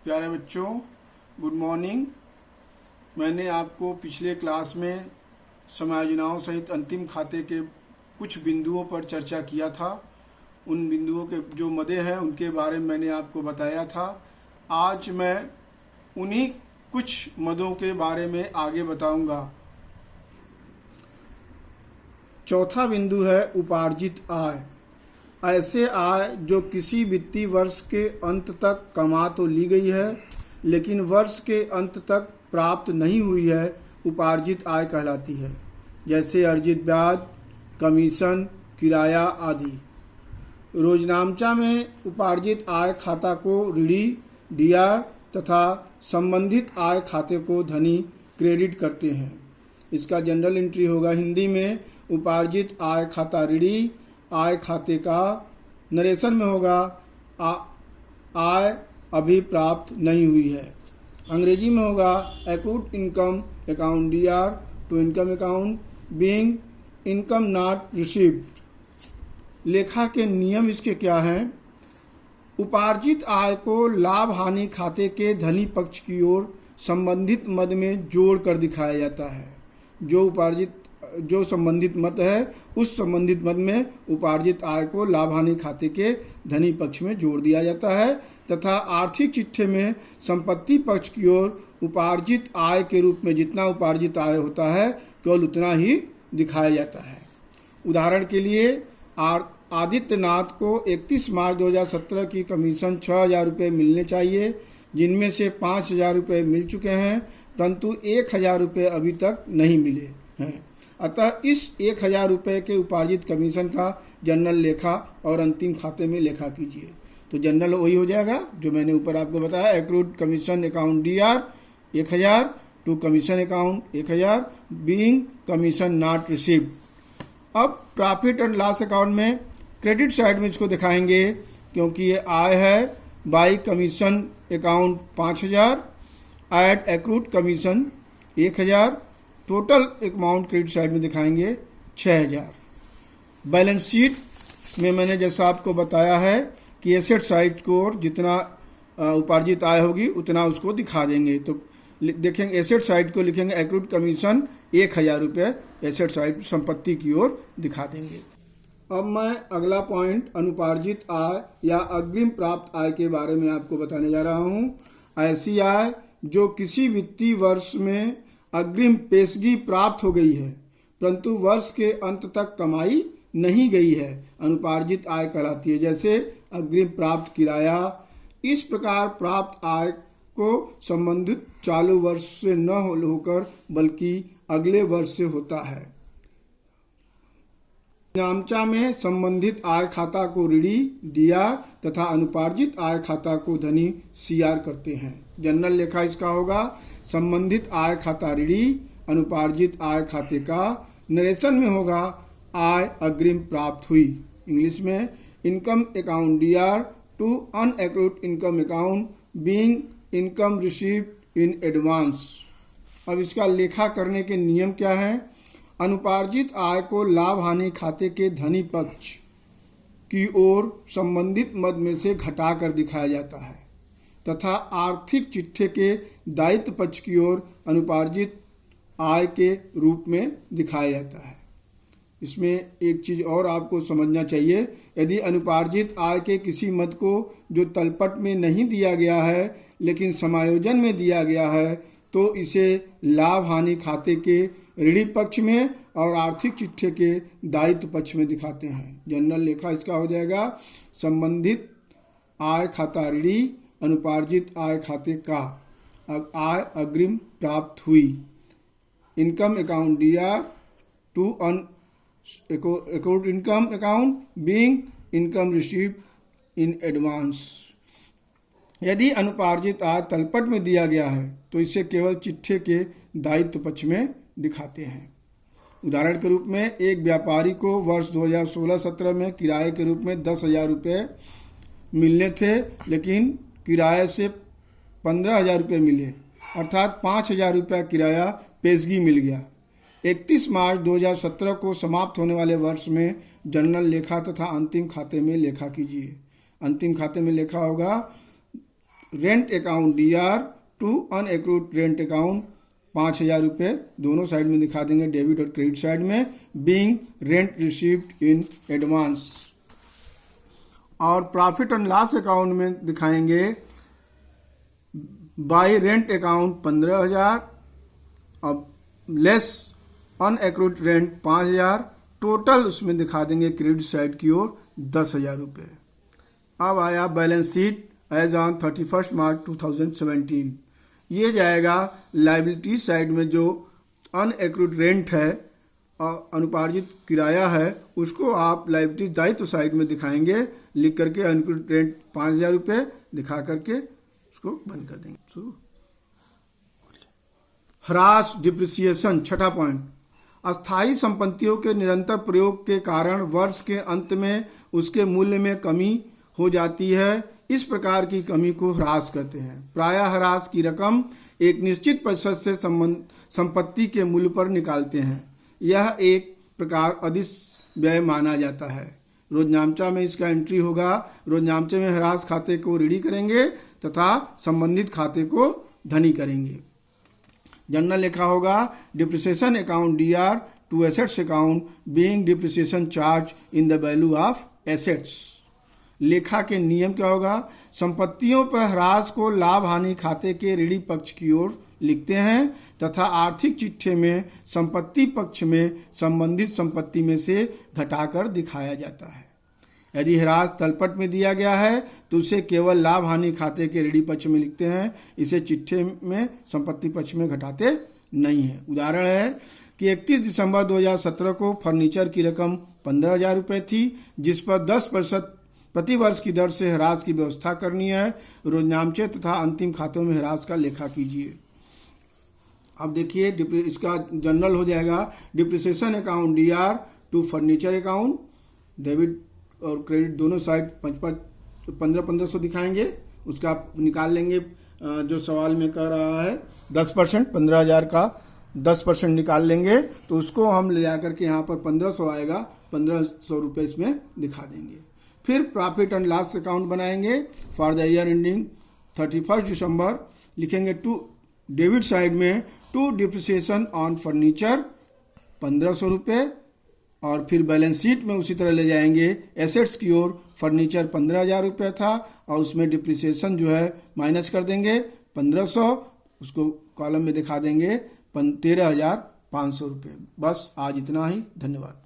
प्यारे बच्चों, good morning. मैंने आपको पिछले क्लास में समायोजनाओं सहित अंतिम खाते के कुछ बिंदुओं पर चर्चा किया था। उन बिंदुओं के जो मदे हैं उनके बारे में मैंने आपको बताया था। आज मैं उन्हीं कुछ मदों के बारे में आगे बताऊंगा। चौथा बिंदु है उपार्जित आय। ऐसे आय जो किसी वित्तीय वर्ष के अंत तक कमा तो ली गई है लेकिन वर्ष के अंत तक प्राप्त नहीं हुई है, उपार्जित आय कहलाती है। जैसे अर्जित ब्याज, कमीशन, किराया आदि। रोजनामचा में उपार्जित आय खाता को ऋणी, डीआर तथा संबंधित आय खाते को धनी क्रेडिट करते हैं। इसका जनरल एंट्री होगा हिंदी में उपार्जित आय खाता ऋणी आय खाते का, नरेशन में होगा आय अभी प्राप्त नहीं हुई है। अंग्रेजी में होगा accrued income account D R to income account being income not received. लेखा के नियम इसके क्या हैं? उपार्जित आय को लाभ हानि खाते के धनी पक्ष की ओर संबंधित मद में जोड़ कर दिखाया जाता है। जो संबंधित मद है उस संबंधित मद में उपार्जित आय को लाभ हानि खाते के धनी पक्ष में जोड़ दिया जाता है तथा आर्थिक चिट्ठे में संपत्ति पक्ष की ओर उपार्जित आय के रूप में जितना उपार्जित आय होता है केवल उतना ही दिखाया जाता है। उदाहरण के लिए आदित्यनाथ को 31 मार्च 2017 की कमीशन 6,000 रुपये मिलने चाहिए, जिनमें से 5,000 रुपये मिल चुके हैं परंतु 1,000 रुपये अभी तक नहीं मिले हैं। अतः इस 1,000 रुपये के उपार्जित कमीशन का जनरल लेखा और अंतिम खाते में लेखा कीजिए। तो जनरल वही हो जाएगा जो मैंने ऊपर आपको बताया, accrued commission account DR 1,000 to commission account 1,000 being commission not received. अब प्रॉफिट एंड लॉस अकाउंट में क्रेडिट साइड में इसको दिखाएंगे क्योंकि ये आय है। By commission account 5,000 add accrued commission 1,000, total amount credit side में दिखाएंगे 6,000। बैलेंस शीट में मैंने जैसा आपको बताया है कि एसेट साइड को जितना उपार्जित आय होगी उतना उसको दिखा देंगे। तो देखेंगे एसेट साइड को लिखेंगे एक्रूड कमीशन 1,000 रुपये, एसेट साइड संपत्ति की ओर दिखा देंगे। अब मैं अगला पॉइंट अनुपार्जित आय या अग्रिम प्राप्त आय के बारे में आपको बताने जा रहा हूँ। ऐसी आय जो किसी वित्तीय वर्ष में अग्रिम पेशगी प्राप्त हो गई है परंतु वर्ष के अंत तक कमाई नहीं गई है, अनुपार्जित आय कहलाती है। जैसे अग्रिम प्राप्त किराया। इस प्रकार प्राप्त आय को संबंधित चालू वर्ष से न होकर बल्कि अगले वर्ष से होता है। नामचा में संबंधित आय खाता को ऋणी डीआर तथा अनुपार्जित आय खाता को धनी सीआर करते हैं। जनरल लेखा इसका होगा संबंधित आय खाता ऋणी अनुपार्जित आय खाते का, नरेशन में होगा आय अग्रिम प्राप्त हुई। इंग्लिश में income account D R to unaccrued income account being income received in advance. अब इसका लेखा करने के नियम क्या है? अनुपार्जित आय को लाभ हानि खाते के धनी पक्ष की ओर संबंधित मद में से घटाकर दिखाया जाता है तथा आर्थिक चिट्ठे के दायित्व पक्ष की ओर अनुपार्जित आय के रूप में दिखाया जाता है। इसमें एक चीज और आपको समझना चाहिए, यदि अनुपार्जित आय के किसी मद को जो तलपट में नहीं दिया गया है लेकिन समायोजन में दिया गया है तो इसे लाभ हानि खाते के ऋणी पक्ष में और आर्थिक चिट्ठे के दायित्व पक्ष में दिखाते हैं। जनरल लेखा इसका हो जाएगा संबंधित आय खाता ऋणी अनुपार्जित आय खाते का, आय अग्रिम प्राप्त हुई। Income account D R to accrued income account being income received in advance. यदि अनुपार्जित आय तलपट में दिया गया है तो इसे केवल चिट्ठे के दायित्व पक्ष में दिखाते हैं। उदाहरण के रूप में एक व्यापारी को वर्ष 2016-17 में किराए के रूप में 10,000 रुपये मिलने थे लेकिन किराए से 15,000 रुपये मिले, अर्थात 5,000 रुपया किराया पेशगी मिल गया। 31 मार्च 2017 को समाप्त होने वाले वर्ष में जनरल लेखा तथा अंतिम खाते में लेखा कीजिए। अंतिम खाते में लेखा होगा rent account DR to unaccrued rent account 5,000 रुपये दोनों साइड में दिखा देंगे, डेबिट और क्रेडिट साइड में, being rent received in advance. और प्रॉफिट एंड लॉस अकाउंट में दिखाएंगे बाय रेंट अकाउंट 15,000, अब लेस अनएक्रूड रेंट 5,000, टोटल उसमें दिखा देंगे क्रेडिट साइड की ओर 10,000 रुपये। अब आया बैलेंस शीट एज ऑन 31 मार्च 2017। ये जाएगा लाइबिलिटी साइड में, जो अनएक्रूड रेंट है और अनुपार्जित किराया है उसको आप लाइबिलिटी दायित्व साइड में दिखाएंगे, लिख करके अनएक्रूड रेंट 5,000 रुपये दिखा करके उसको बंद कर देंगे। ह्रास डिप्रिसिएशन, छठा पॉइंट, अस्थायी संपत्तियों के निरंतर प्रयोग के कारण वर्ष के अंत में उसके मूल्य में कमी हो जाती है। इस प्रकार की कमी को ह्रास कहते हैं। प्रायः ह्रास की रकम एक निश्चित प्रतिशत से संपत्ति के मूल्य पर निकालते हैं। यह एक प्रकार अधिक व्यय माना जाता है। रोजनामचा में इसका एंट्री होगा। रोजनामचे में ह्रास खाते को ऋणी करेंगे तथा संबंधित खाते को धनी करेंगे। जनरल लिखा होगा depreciation account DR to assets account being depreciation charge in the value of assets. लेखा के नियम क्या होगा, संपत्तियों पर ह्रास को लाभ हानि खाते के ऋणी पक्ष की ओर लिखते हैं तथा आर्थिक चिट्ठे में संपत्ति पक्ष में संबंधित संपत्ति में से घटाकर दिखाया जाता है। यदि ह्रास तलपट में दिया गया है तो उसे केवल लाभ हानि खाते के ऋणी पक्ष में लिखते हैं, इसे चिट्ठे में संपत्ति पक्ष में घटाते नहीं है। उदाहरण है कि 31 दिसंबर 2017 को फर्नीचर की रकम 15,000 रुपये थी, जिस पर 10% प्रति वर्ष की दर से ह्रास की व्यवस्था करनी है। रोजनामचे तथा अंतिम खातों में ह्रास का लेखा कीजिए। अब देखिए इसका जनरल हो जाएगा depreciation account DR to furniture account, debit और क्रेडिट दोनों साइड 1500 दिखाएंगे। उसका आप निकाल लेंगे, जो सवाल में कह रहा है 10%, 15,000 का 10% निकाल लेंगे तो उसको हम ले जाकर के यहाँ पर 1500 आएगा, 1500 रुपये इसमें दिखा देंगे। फिर प्रॉफिट एंड लॉस अकाउंट बनाएंगे फॉर द ईयर एंडिंग 31 दिसंबर, लिखेंगे टू डेबिट साइड में टू डिप्रिसिएशन ऑन फर्नीचर 1500 रुपये, और फिर बैलेंस शीट में उसी तरह ले जाएंगे एसेट्स की ओर। फर्नीचर 15,000 रुपये था और उसमें डिप्रिसिएशन जो है माइनस कर देंगे 1500, उसको कॉलम में दिखा देंगे 13,500 रुपये। बस आज इतना ही, धन्यवाद।